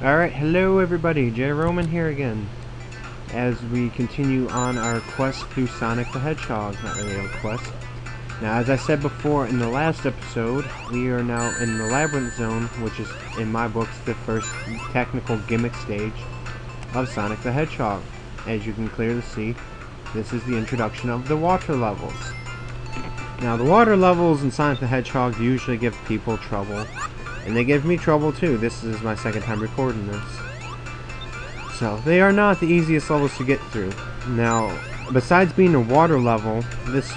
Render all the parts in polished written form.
Alright, hello everybody, Jay Roman here again, as we continue on our quest through Sonic the Hedgehog. Not really a quest. Now, as I said before in the last episode, we are now in the Labyrinth Zone, which is, in my books, the first technical gimmick stage of Sonic the Hedgehog. As you can clearly see, this is the introduction of the water levels. Now, the water levels in Sonic the Hedgehog usually give people trouble. And they give me trouble too. This is my second time recording this. So, they are not the easiest levels to get through. Now, besides being a water level, this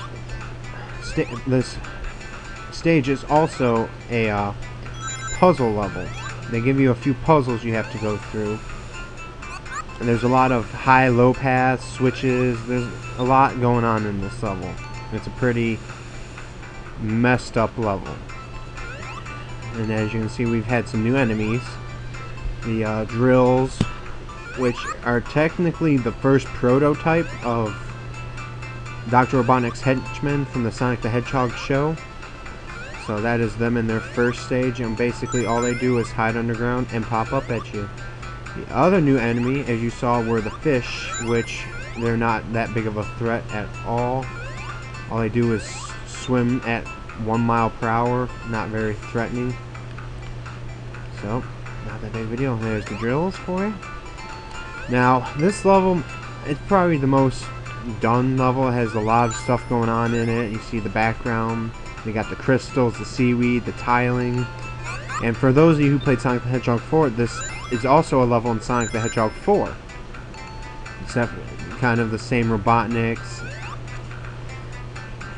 stage is also a puzzle level. They give you a few puzzles you have to go through. And there's a lot of high-low paths, switches. There's a lot going on in this level. It's a pretty messed up level. And as you can see, we've had some new enemies. The drills, which are technically the first prototype of Dr. Robotnik's henchmen from the Sonic the Hedgehog show. So that is them in their first stage, and basically all they do is hide underground and pop up at you. The other new enemy, as you saw, were the fish, which they're not that big of a threat at all. All they do is swim at 1 mile per hour, not very threatening. So, not that big of a deal. There's the drills for you. Now, this level, it's probably the most done level. It has a lot of stuff going on in it. You see the background. We got the crystals, the seaweed, the tiling. And for those of you who played Sonic the Hedgehog 4, this is also a level in Sonic the Hedgehog 4. Except kind of the same Robotniks.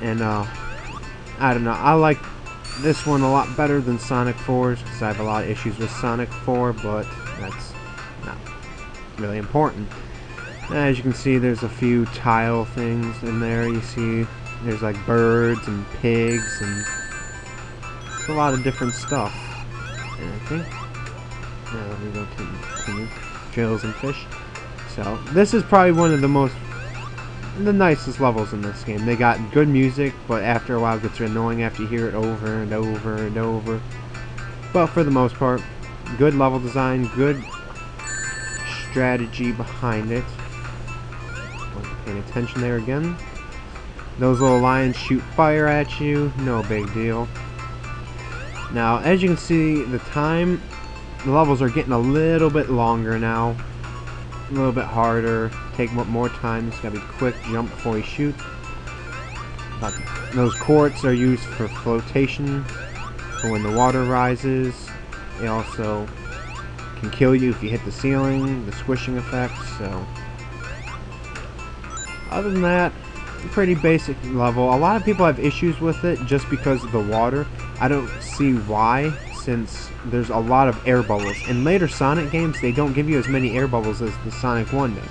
And, I don't know. I like this one a lot better than Sonic 4's, because I have a lot of issues with Sonic 4, but that's not really important. As you can see, there's a few tile things in there. You see there's like birds and pigs, and it's a lot of different stuff. And I think, now let me go continue. Drills and fish. So, this is probably one of the nicest levels in this game. They got good music, but after a while it gets annoying after you hear it over and over and over. But for the most part, good level design, good strategy behind it. Wasn't paying attention there again. Those little lions shoot fire at you, no big deal. Now, as you can see, the levels are getting a little bit longer now. A little bit harder, take more time. It's gotta be quick, jump before you shoot. Those quartz are used for flotation, for when the water rises. They also can kill you if you hit the ceiling, the squishing effect. So, other than that, pretty basic level. A lot of people have issues with it just because of the water. I don't see why, since there's a lot of air bubbles. In later Sonic games, they don't give you as many air bubbles as the Sonic 1 does.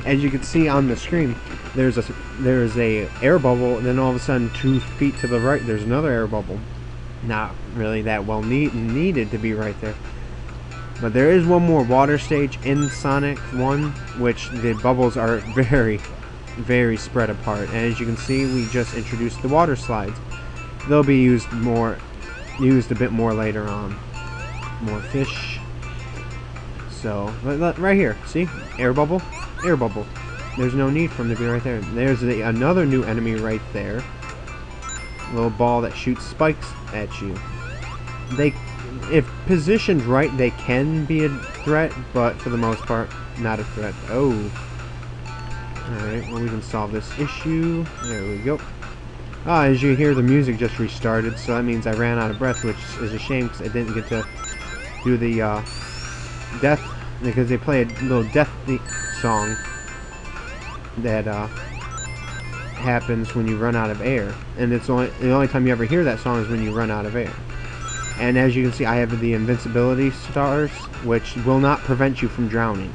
As you can see on the screen, there's a air bubble, and then all of a sudden 2 feet to the right there's another air bubble. Not really that well needed to be right there. But there is one more water stage in Sonic 1, which the bubbles are very, very spread apart. And as you can see, we just introduced the water slides. They'll be used a bit more later on. More fish. So, right here, see? Air bubble, air bubble. There's no need for them to be right there. There's another new enemy right there. A little ball that shoots spikes at you. If positioned right, they can be a threat, but for the most part, not a threat. Oh. Alright, well, we can solve this issue. There we go. As you hear, the music just restarted, so that means I ran out of breath, which is a shame because I didn't get to do the death, because they play a little death song that happens when you run out of air, and the only time you ever hear that song is when you run out of air. And as you can see, I have the invincibility stars, which will not prevent you from drowning.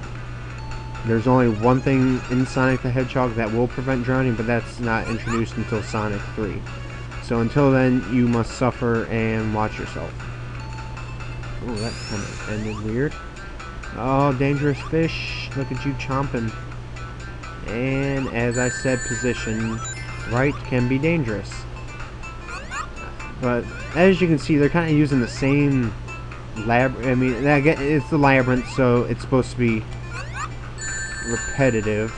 There's only one thing in Sonic the Hedgehog that will prevent drowning, but that's not introduced until Sonic 3. So until then, you must suffer and watch yourself. Oh, that kind of ended weird. Oh, dangerous fish. Look at you chomping. And as I said, position right can be dangerous. But as you can see, they're kind of using the same I mean, it's the Labyrinth, so it's supposed to be repetitive.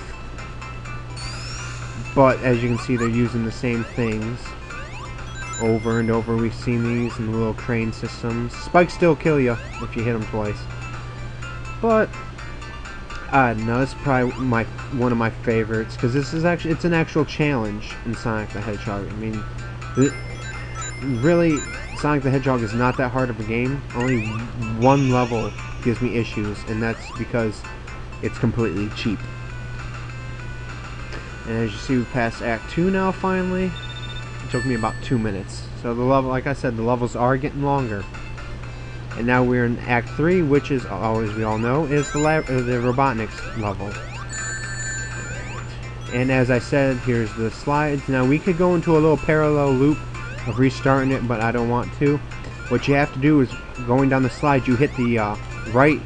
But as you can see, they're using the same things over and over. We've seen these in the little crane systems. Spikes still kill you if you hit them twice. But I don't know, it's probably one of my favorites because it's an actual challenge in Sonic the Hedgehog. I mean, really, Sonic the Hedgehog is not that hard of a game. Only one level gives me issues, and that's because it's completely cheap. And as you see, we passed Act 2 now, finally. It took me about 2 minutes. So the level, like I said, the levels are getting longer. And now we're in Act 3, which is, as we all know, is the Robotnik's level. And as I said, here's the slides. Now we could go into a little parallel loop of restarting it, but I don't want to. What you have to do is, going down the slide, you hit the right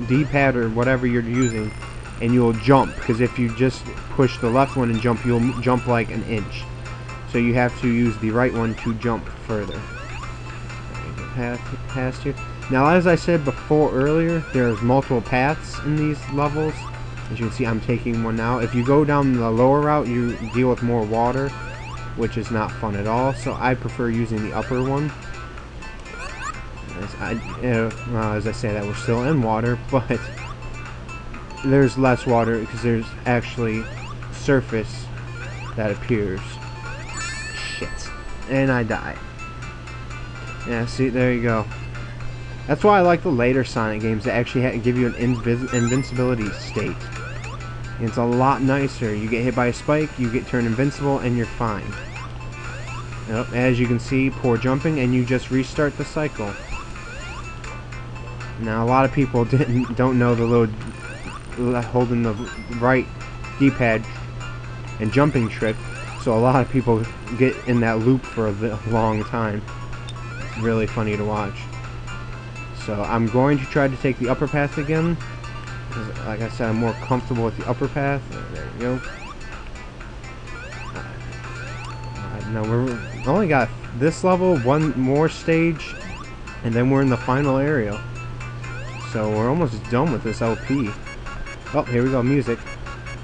D-pad or whatever you're using, and you'll jump, because if you just push the left one and jump, you'll jump like an inch. So you have to use the right one to jump further. Past here. Now, as I said before earlier, there's multiple paths in these levels. As you can see, I'm taking one now. If you go down the lower route, you deal with more water, which is not fun at all. So I prefer using the upper one. As I say that, we're still in water, but there's less water because there's actually surface that appears. Shit. And I die. Yeah, see, there you go. That's why I like the later Sonic games that actually give you an invincibility state. It's a lot nicer. You get hit by a spike, you get turned invincible, and you're fine. Yep, as you can see, poor jumping, and you just restart the cycle. Now, a lot of people don't know the little holding the right D-pad and jumping trick, so a lot of people get in that loop for a long time. It's really funny to watch. So I'm going to try to take the upper path again, because like I said, I'm more comfortable with the upper path. There we go. Now we're only got this level, one more stage, and then we're in the final area. So we're almost done with this LP. Oh, here we go, music.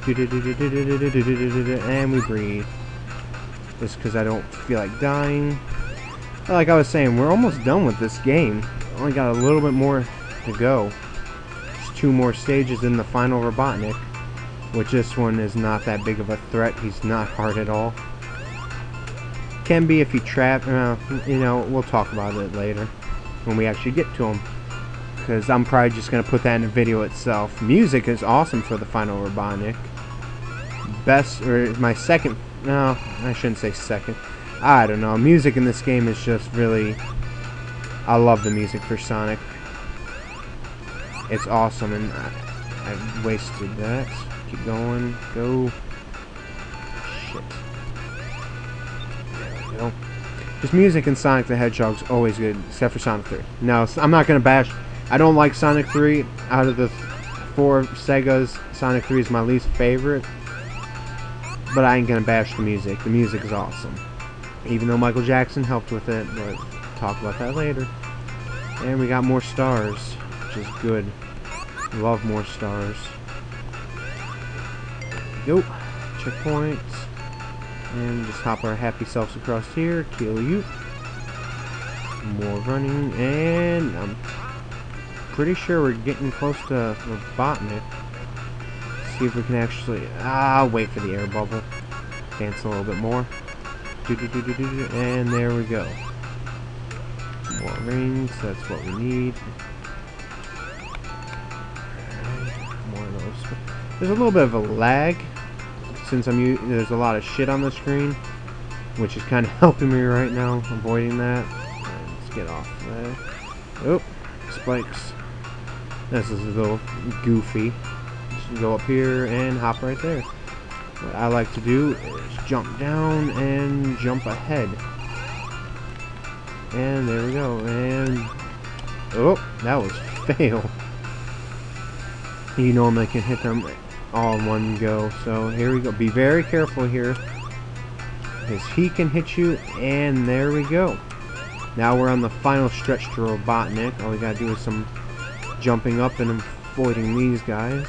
And we breathe. Just because I don't feel like dying. Like I was saying, we're almost done with this game. Only got a little bit more to go. There's 2 more stages in the final Robotnik, which this one is not that big of a threat. He's not hard at all. Can be if you trap. You know, we'll talk about it later when we actually get to him. Because I'm probably just going to put that in the video itself. Music is awesome for the final Robotnik. My second, no, I shouldn't say second. I don't know. Music in this game is just really, I love the music for Sonic. It's awesome, and I wasted that. Keep going. Go. Shit. There we go. Just music in Sonic the Hedgehog's always good, except for Sonic 3. No, I'm not going to bash. I don't like Sonic 3. Out of the 4 Segas, Sonic 3 is my least favorite. But I ain't going to bash the music. The music is awesome. Even though Michael Jackson helped with it, but talk about that later. And we got more stars, which is good. Love more stars. Yo, checkpoint. And just hop our happy selves across here. Kill you. More running, and I'm pretty sure we're getting close to Robotnik. See if we can actually. Wait for the air bubble. Dance a little bit more. And there we go. More rings. That's what we need. More of those. There's a little bit of a lag since there's a lot of shit on the screen, which is kind of helping me right now, avoiding that. Let's get off there. Oh, spikes. This is a little goofy. Just go up here and hop right there. What I like to do is jump down and jump ahead. And there we go. And oh, that was fail. You normally can hit them all in one go. So here we go. Be very careful here, because he can hit you. And there we go. Now we're on the final stretch to Robotnik. All we gotta do is some jumping up and avoiding these guys.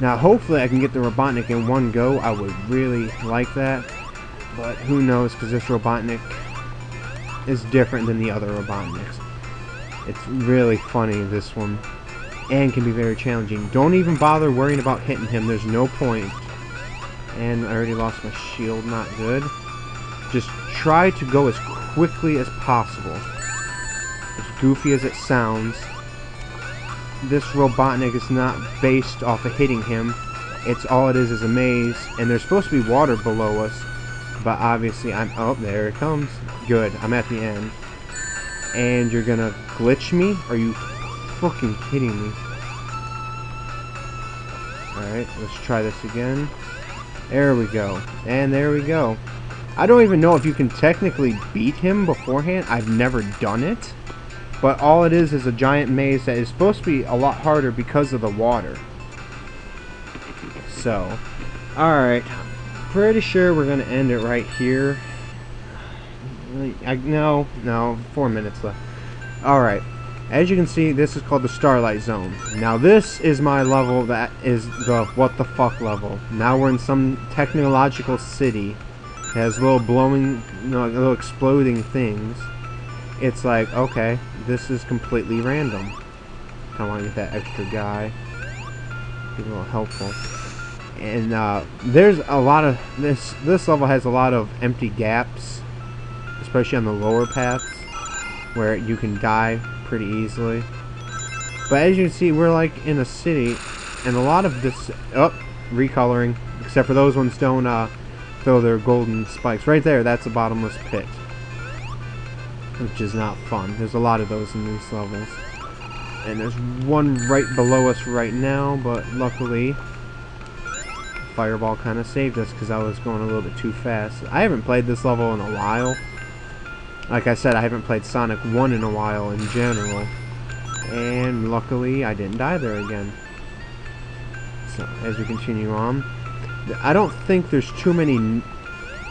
Now hopefully I can get the Robotnik in one go. I would really like that. But who knows, because this Robotnik is different than the other Robotniks. It's really funny, this one. And can be very challenging. Don't even bother worrying about hitting him. There's no point. And I already lost my shield. Not good. Just try to go as quickly as possible. As goofy as it sounds, this Robotnik is not based off of hitting him. It's all it is a maze. And there's supposed to be water below us. But obviously I'm... Oh, there it comes. Good. I'm at the end. And you're gonna glitch me? Are you fucking kidding me? Alright, let's try this again. There we go. And there we go. I don't even know if you can technically beat him beforehand. I've never done it. But all it is a giant maze that is supposed to be a lot harder because of the water. So, alright. Pretty sure we're going to end it right here. No, 4 minutes left. Alright. As you can see, this is called the Starlight Zone. Now this is my level that is the what the fuck level. Now we're in some technological city. It has little blowing, little exploding things. It's like, okay, this is completely random. I want to get that extra guy. Be a little helpful. And there's a lot of this level has a lot of empty gaps, especially on the lower paths, where you can die pretty easily. But as you can see, we're like in a city, and a lot of this recoloring, except for those ones don't throw their golden spikes. Right there, that's a bottomless pit, which is not fun. There's a lot of those in these levels, and there's one right below us right now, but luckily Fireball kind of saved us because I was going a little bit too fast. I haven't played this level in a while. Like I said, I haven't played Sonic 1 in a while in general. And luckily, I didn't die there again. So, as we continue on, I don't think there's too many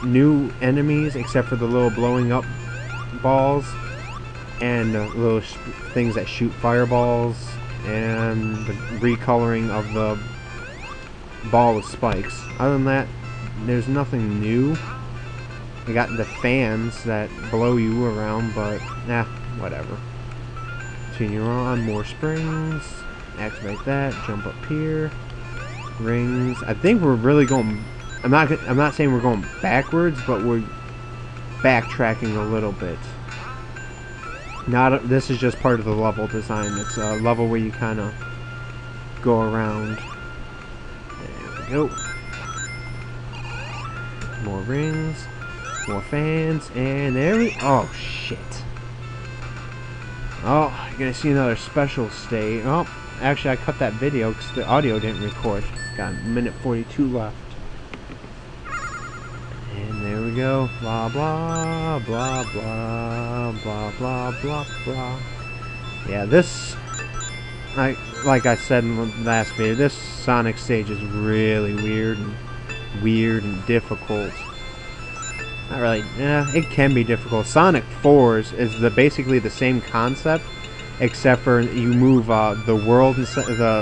new enemies except for the little blowing up balls and little things that shoot fireballs and the recoloring of the ball with spikes. Other than that, there's nothing new. We got the fans that blow you around, but whatever. Continue on. More springs. Activate that. Jump up here. Rings. I think we're really going. I'm not saying we're going backwards, but we're backtracking a little bit. This is just part of the level design. It's a level where you kind of go around. There we go. More rings. More fans, and there we... Oh, shit. Oh, you're gonna see another special state. Oh, actually, I cut that video because the audio didn't record. Got a minute 42 left. And there we go. Blah, blah, blah, blah, blah, blah, blah, blah. Yeah, this... Like I said in the last video, this Sonic stage is really weird and difficult. Not really. It can be difficult. Sonic 4's is basically the same concept, except for you move the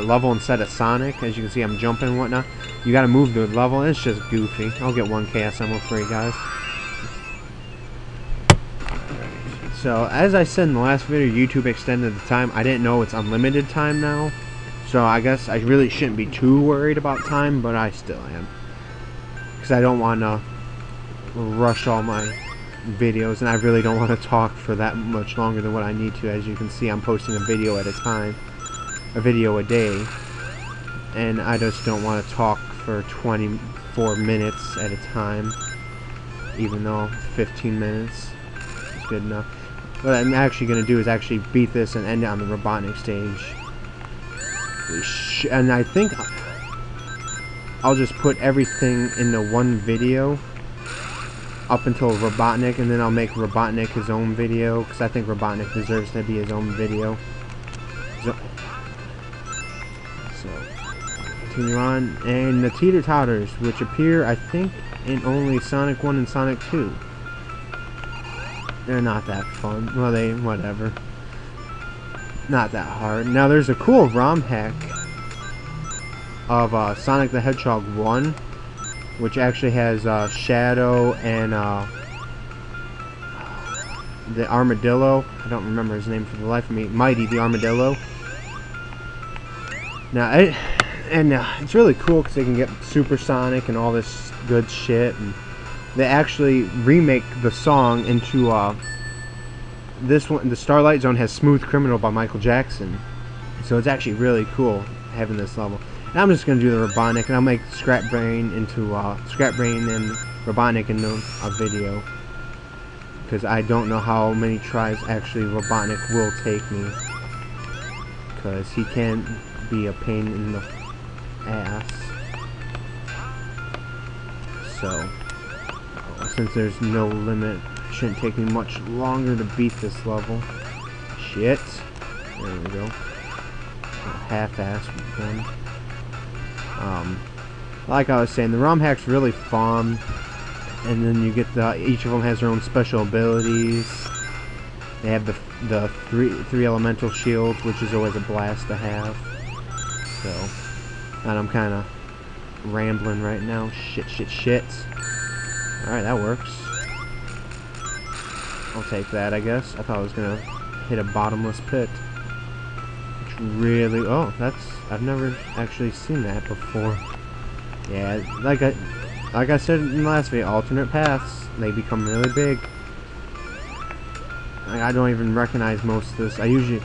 level instead of Sonic. As you can see, I'm jumping and whatnot. You got to move the level. It's just goofy. I'll get one Chaos Emerald for you guys. So, as I said in the last video, YouTube extended the time. I didn't know it's unlimited time now. So, I guess I really shouldn't be too worried about time, but I still am. Because I don't want to rush all my videos, and I really don't want to talk for that much longer than what I need to. As you can see, I'm posting a video at a time. A video a day. And I just don't want to talk for 24 minutes at a time. Even though 15 minutes is good enough. What I'm actually going to do is actually beat this and end it on the Robotnik stage. And I think I'll just put everything into one video up until Robotnik, and then I'll make Robotnik his own video, because I think Robotnik deserves to be his own video. So continue on. And the Teeter-Totters, which appear, I think, in only Sonic 1 and Sonic 2. They're not that fun. Well, whatever. Not that hard. Now, there's a cool ROM hack of Sonic the Hedgehog 1, which actually has Shadow and the Armadillo. I don't remember his name for the life of me. Mighty the Armadillo. Now, it's really cool because they can get Supersonic and all this good shit, and they actually remake the song into this one. The Starlight Zone has "Smooth Criminal" by Michael Jackson, so it's actually really cool having this level. And I'm just gonna do the Robotnik, and I'll make Scrap Brain and Robotnik into a video, because I don't know how many tries actually Robotnik will take me, because he can be a pain in the ass. So since there's no limit, it shouldn't take me much longer to beat this level. Shit. There we go. Half-ass one. Like I was saying, the ROM hack's really fun, and then you get each of them has their own special abilities. They have the three elemental shields, which is always a blast to have. So, and I'm kind of rambling right now. Shit. Alright, that works. I'll take that, I guess. I thought I was gonna hit a bottomless pit. Which really... Oh, I've never actually seen that before. Yeah, like I said in the last video, alternate paths, they become really big. I don't even recognize most of this. I usually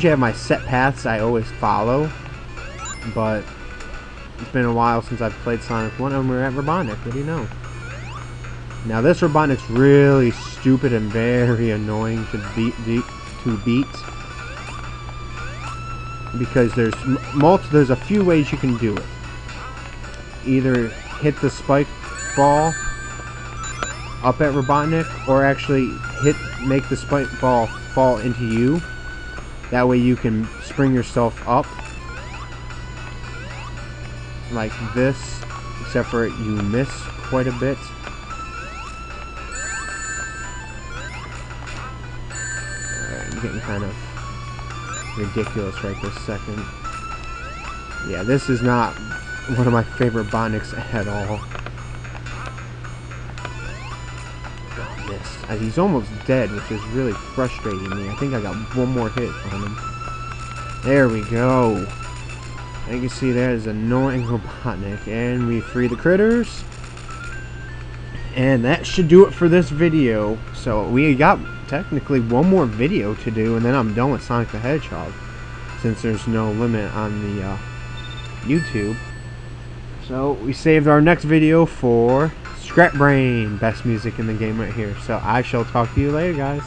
have my set paths I always follow, but it's been a while since I've played Sonic 1, and we're at Robotnik. What do you know? Now this Robotnik's really stupid and very annoying to beat, because there's a few ways you can do it. Either hit the spike ball up at Robotnik, or actually make the spike ball fall into you. That way you can spring yourself up like this, except for you miss quite a bit. Alright, I'm getting kind of ridiculous right this second. Yeah, this is not one of my favorite Robotniks at all. Oh, missed. He's almost dead, which is really frustrating me. I think I got one more hit on him. There we go. You can see there's annoying Robotnik, and we free the critters. And that should do it for this video. So we got technically one more video to do, and then I'm done with Sonic the Hedgehog, since there's no limit on the YouTube. So we saved our next video for Scrap Brain, best music in the game right here. So I shall talk to you later, guys.